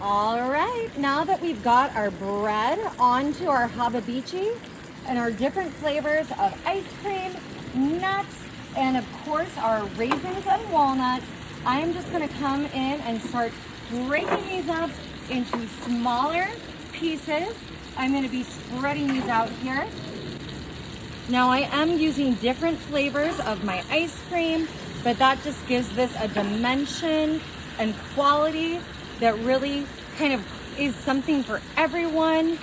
All right, now that we've got our bread onto our hababichi and our different flavors of ice cream, nuts, and of course our raisins and walnuts, I am just gonna come in and start breaking these up into smaller pieces. I'm gonna be spreading these out here. Now I am using different flavors of my ice cream, but that just gives this a dimension and quality that really kind of is something for everyone.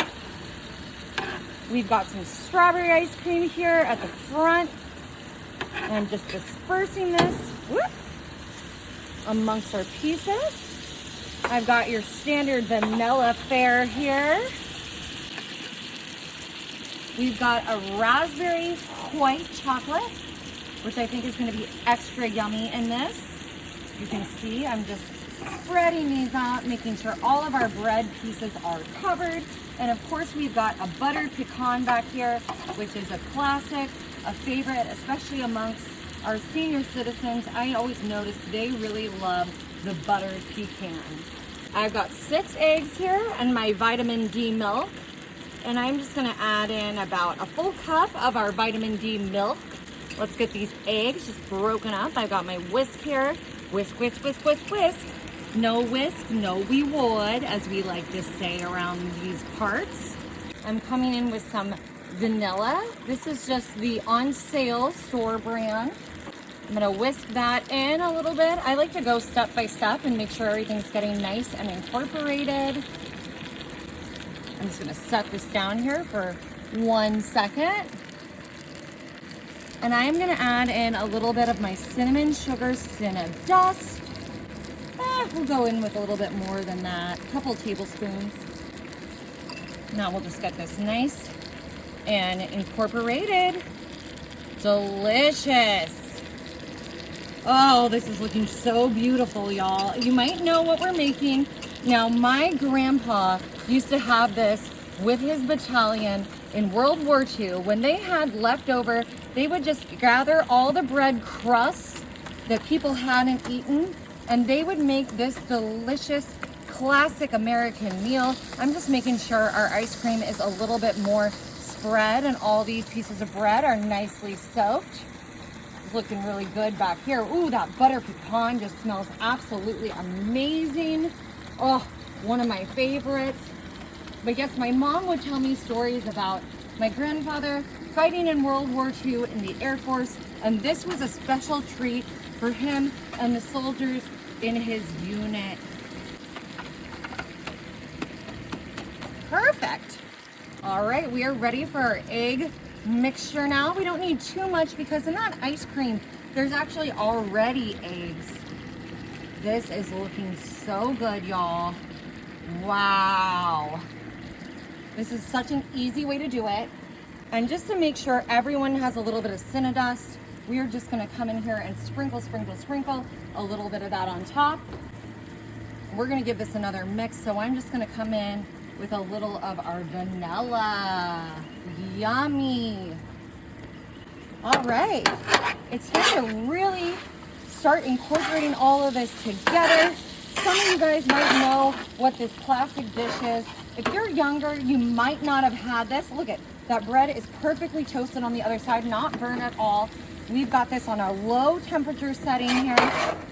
We've got some strawberry ice cream here at the front. And I'm just dispersing this amongst our pieces. I've got your standard vanilla fare here. We've got a raspberry white chocolate, which I think is going to be extra yummy in this. You can see I'm just spreading these out, making sure all of our bread pieces are covered. And of course we've got a buttered pecan back here, which is a classic, a favorite, especially amongst our senior citizens. I always notice they really love the buttered pecan. I've got 6 eggs here and my vitamin D milk. And I'm just gonna add in about a full cup of our vitamin D milk. Let's get these eggs just broken up. I've got my whisk here. Whisk, whisk, whisk, whisk, whisk. No whisk, no we would, as we like to say around these parts. I'm coming in with some vanilla. This is just the on sale store brand. I'm gonna whisk that in a little bit. I like to go step by step and make sure everything's getting nice and incorporated. I'm just gonna set this down here for 1 second. And I am gonna add in a little bit of my cinnamon sugar Cinnadust. We'll go in with a little bit more than that, a couple tablespoons. Now we'll just get this nice and incorporated. Delicious. Oh, this is looking so beautiful, y'all. You might know what we're making. Now, my grandpa used to have this with his battalion in World War II. When they had leftover, they would just gather all the bread crusts that people hadn't eaten, and they would make this delicious classic American meal. I'm just making sure our ice cream is a little bit more spread and all these pieces of bread are nicely soaked. It's looking really good back here. Ooh, that butter pecan just smells absolutely amazing. Oh, one of my favorites. But yes, my mom would tell me stories about my grandfather fighting in World War II in the Air Force, and this was a special treat for him and the soldiers in his unit. Perfect. All right, we are ready for our egg mixture now. We don't need too much because in that ice cream, there's actually already eggs. This is looking so good, y'all. Wow. This is such an easy way to do it. And just to make sure everyone has a little bit of Cinnadust, we are just gonna come in here and sprinkle, sprinkle, sprinkle a little bit of that on top. We're gonna give this another mix, so I'm just gonna come in with a little of our vanilla. Yummy. All right, it's time to really start incorporating all of this together. Some of you guys might know what this classic dish is. If you're younger, you might not have had this. Look at that bread is perfectly toasted on the other side, not burned at all. We've got this on a low temperature setting here,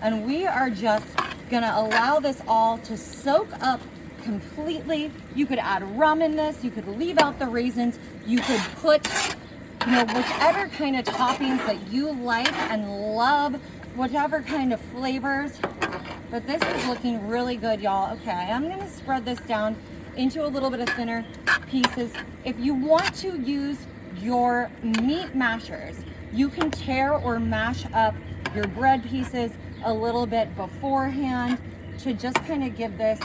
and we are just gonna allow this all to soak up completely. You could add rum in this, you could leave out the raisins, you could put, whichever kind of toppings that you like and love, whatever kind of flavors. But this is looking really good, y'all. Okay, I'm gonna spread this down into a little bit of thinner pieces. If you want to use your meat mashers, you can tear or mash up your bread pieces a little bit beforehand to just kind of give this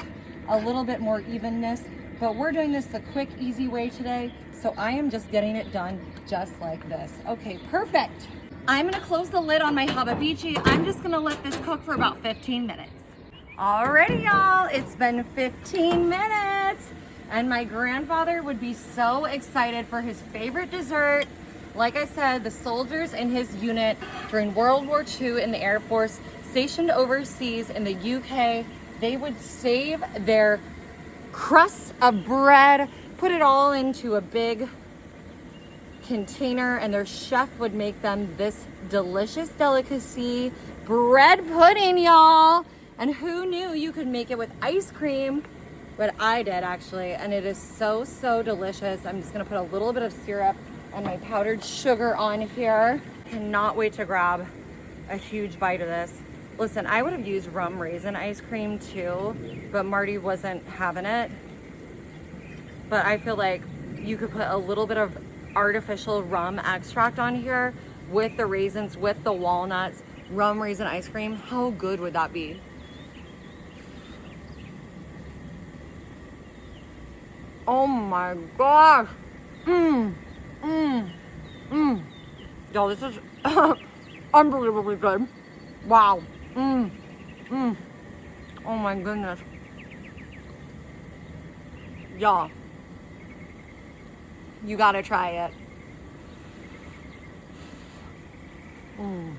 a little bit more evenness. But we're doing this the quick, easy way today, so I am just getting it done just like this. Okay, perfect. I'm gonna close the lid on my hababichi. I'm just gonna let this cook for about 15 minutes. Alrighty, y'all, it's been 15 minutes, and my grandfather would be so excited for his favorite dessert. Like I said, the soldiers in his unit during World War II in the Air Force, stationed overseas in the UK, they would save their crusts of bread, put it all into a big container, and their chef would make them this delicious delicacy, bread pudding, y'all. And who knew you could make it with ice cream? But I did, actually, and it is so, so delicious. I'm just gonna put a little bit of syrup and my powdered sugar on here. Cannot wait to grab a huge bite of this. Listen, I would have used rum raisin ice cream too, but Marty wasn't having it. But I feel like you could put a little bit of artificial rum extract on here with the raisins, with the walnuts, rum raisin ice cream. How good would that be? Oh my gosh. Y'all, this is unbelievably good. Wow. Oh my goodness. Y'all, you gotta try it. Mm.